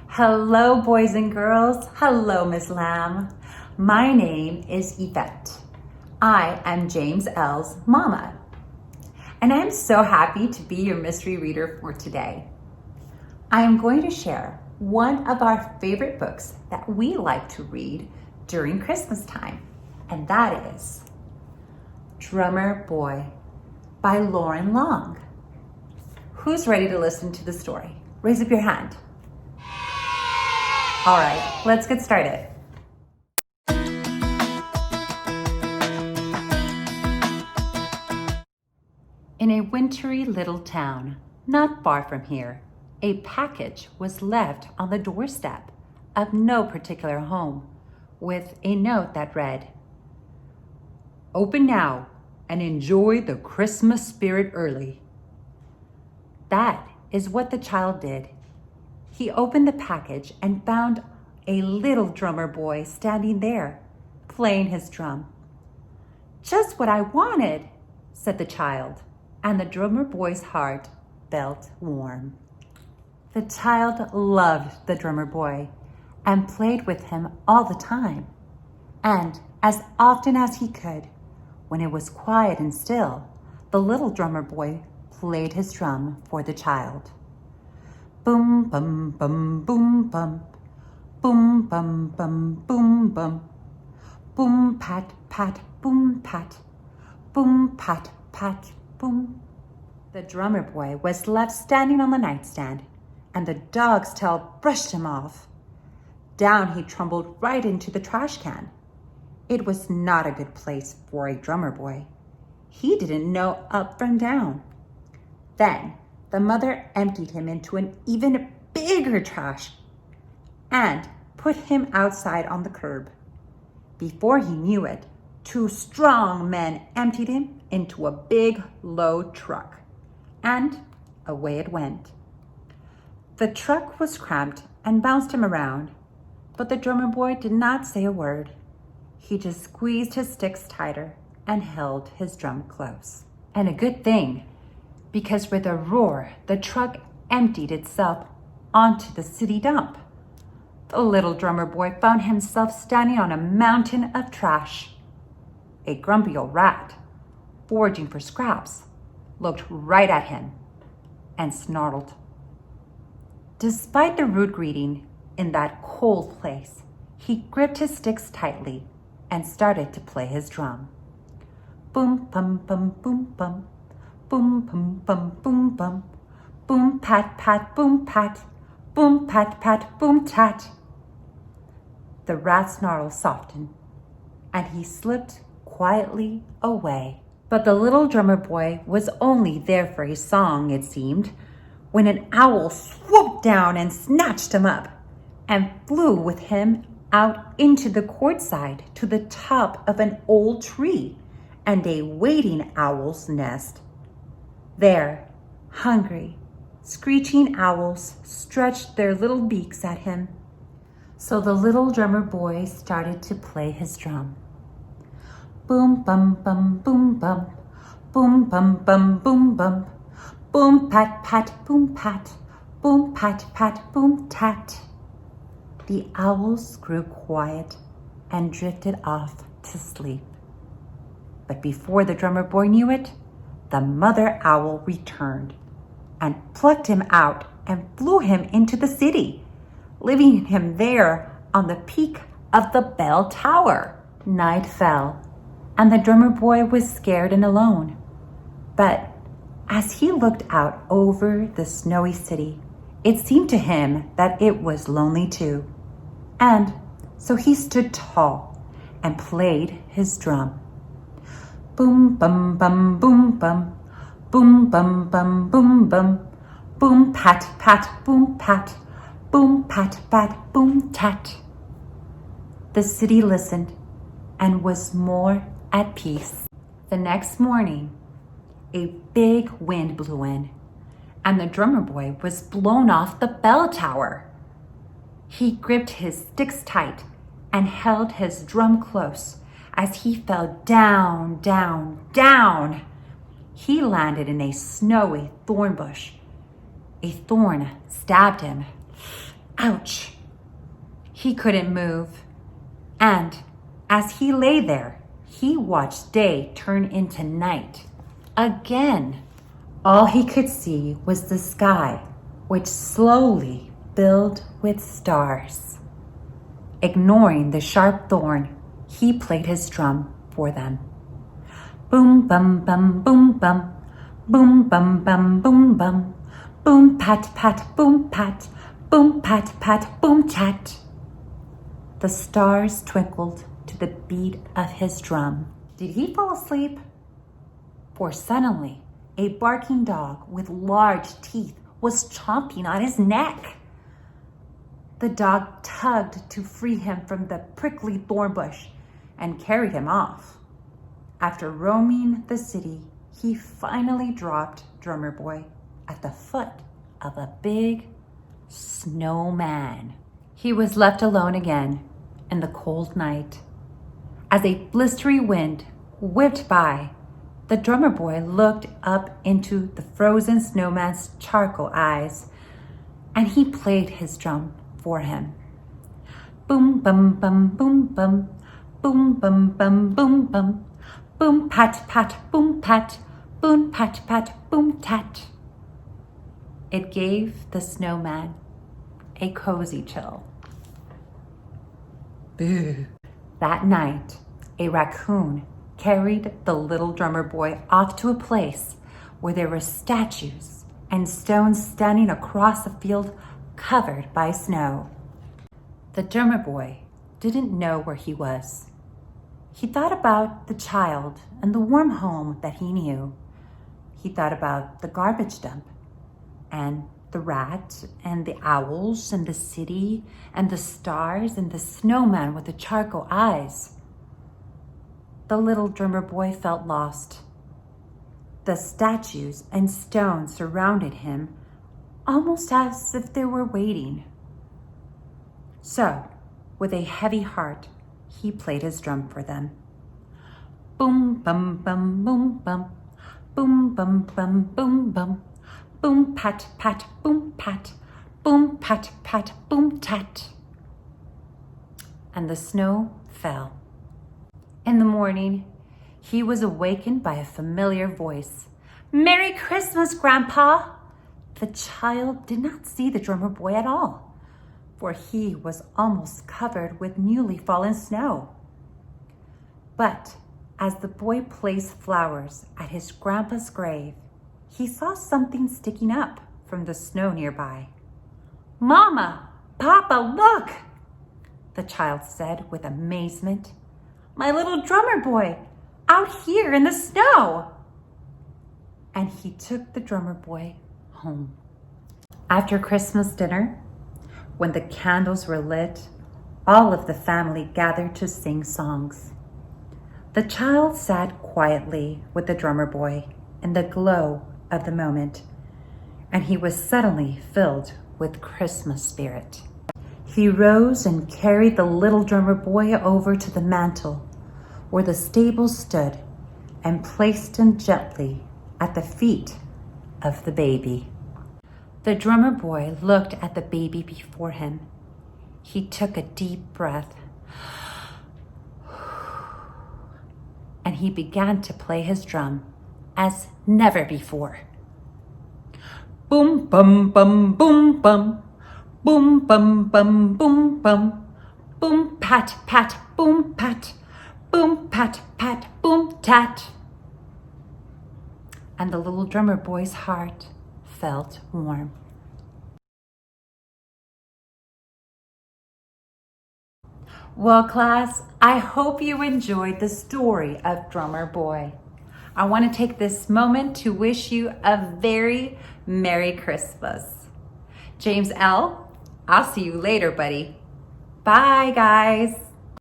Hello, boys and girls. Hello, Miss Lamb. My name is Yvette. I am James L's mama, and I'm so happy to be your mystery reader for today. I am going to share one of our favorite books that we like to read during Christmas time, and that is Drummer Boy by Loren Long. Who's ready to listen to the story? Raise up your hand. All right, let's get started. In a wintry little town, not far from here, a package was left on the doorstep of no particular home with a note that read, "Open now and enjoy the Christmas spirit early." That is what the child did. He opened the package and found a little drummer boy standing there, playing his drum. "Just what I wanted," said the child, and the drummer boy's heart felt warm. The child loved the drummer boy and played with him all the time, and as often as he could. When it was quiet and still, the little drummer boy played his drum for the child. Boom, bum, bum, boom, bum. Boom, bum, bum, boom, bum. Boom, pat, pat, boom, pat. Boom, pat, pat, boom. The drummer boy was left standing on the nightstand, and the dog's tail brushed him off. Down he tumbled right into the trash can. It was not a good place for a drummer boy. He didn't know up from down. Then the mother emptied him into an even bigger trash and put him outside on the curb. Before he knew it, two strong men emptied him into a big, low truck, and away it went. The truck was cramped and bounced him around, but the drummer boy did not say a word. He just squeezed his sticks tighter and held his drum close. And a good thing, because with a roar, the truck emptied itself onto the city dump. The little drummer boy found himself standing on a mountain of trash. A grumpy old rat, foraging for scraps, looked right at him and snarled. Despite the rude greeting in that cold place, he gripped his sticks tightly and started to play his drum. Boom, bum, bum, boom, bum. Boom, bum, bum, boom, bum. Boom, pat, pat, boom, pat. Boom, pat, pat, boom, tat. The rat's snarl softened, and he slipped quietly away. But the little drummer boy was only there for a song, it seemed, when an owl swooped down and snatched him up and flew with him out into the courtside to the top of an old tree and a waiting owl's nest. There, hungry, screeching owls stretched their little beaks at him. So the little drummer boy started to play his drum. Boom, bum, bum, boom, bum. Boom, bum, bum, boom, bum. Boom, pat, pat, boom, pat. Boom, pat, pat, boom, tat. The owls grew quiet and drifted off to sleep. But before the drummer boy knew it, the mother owl returned and plucked him out and flew him into the city, leaving him there on the peak of the bell tower. Night fell, and the drummer boy was scared and alone. But as he looked out over the snowy city, it seemed to him that it was lonely too. And so he stood tall and played his drum. Boom, bum, bum, boom, bum. Boom, bum, bum, boom, bum. Boom, pat, pat, boom, pat. Boom, pat, pat, boom, tat. The city listened and was more at peace. The next morning, a big wind blew in, and the drummer boy was blown off the bell tower. He gripped his sticks tight and held his drum close as he fell down, down, down. He landed in a snowy thorn bush. A thorn stabbed him, Ouch! He couldn't move. And as he lay there, he watched day turn into night. Again, all he could see was the sky, which slowly filled with stars. Ignoring the sharp thorn, he played his drum for them. Boom, bum, bum, boom, bum. Boom, bum, bum, boom, bum. Boom, pat, pat, boom, pat. Boom, pat, pat, boom, tat. The stars twinkled to the beat of his drum. Did he fall asleep? For suddenly, a barking dog with large teeth was chomping on his neck. The dog tugged to free him from the prickly thorn bush and carried him off. After roaming the city, he finally dropped Drummer Boy at the foot of a big snowman. He was left alone again in the cold night. As a blistery wind whipped by, the drummer boy looked up into the frozen snowman's charcoal eyes, and he played his drum for him. Boom, bum, bum, boom, bum. Boom, bum, bum, boom, bum. Boom, pat, pat, boom, pat. Boom, pat, pat, boom, tat. It gave the snowman a cozy chill. Boo. That night, a raccoon carried the little drummer boy off to a place where there were statues and stones standing across a field covered by snow. The drummer boy didn't know where he was. He thought about the child and the warm home that he knew. He thought about the garbage dump and the rat and the owls and the city and the stars and the snowman with the charcoal eyes. The little drummer boy felt lost. The statues and stones surrounded him almost as if they were waiting. So, with a heavy heart, he played his drum for them. Boom, bum, bum, boom, bum. Boom, bum, bum, boom, bum. Boom, pat, pat, boom, pat. Boom, pat, pat, boom, tat. And the snow fell. In the morning, he was awakened by a familiar voice. "Merry Christmas, Grandpa!" The child did not see the drummer boy at all, for he was almost covered with newly fallen snow. But as the boy placed flowers at his grandpa's grave, he saw something sticking up from the snow nearby. "Mama, Papa, look!" the child said with amazement. "My little drummer boy, out here in the snow!" And he took the drummer boy home. After Christmas dinner, when the candles were lit, all of the family gathered to sing songs. The child sat quietly with the drummer boy in the glow of the moment, and he was suddenly filled with Christmas spirit. He rose and carried the little drummer boy over to the mantel where the stable stood and placed him gently at the feet of the baby. The drummer boy looked at the baby before him. He took a deep breath, and he began to play his drum as never before. Boom, bum, bum, boom, bum. Boom, bum, bum, boom, bum. Boom, pat, pat, boom, pat. Boom, pat, pat, boom, tat. And the little drummer boy's heart felt warm. Well, class, I hope you enjoyed the story of Drummer Boy. I want to take this moment to wish you a very Merry Christmas. James L., I'll see you later, buddy. Bye, guys.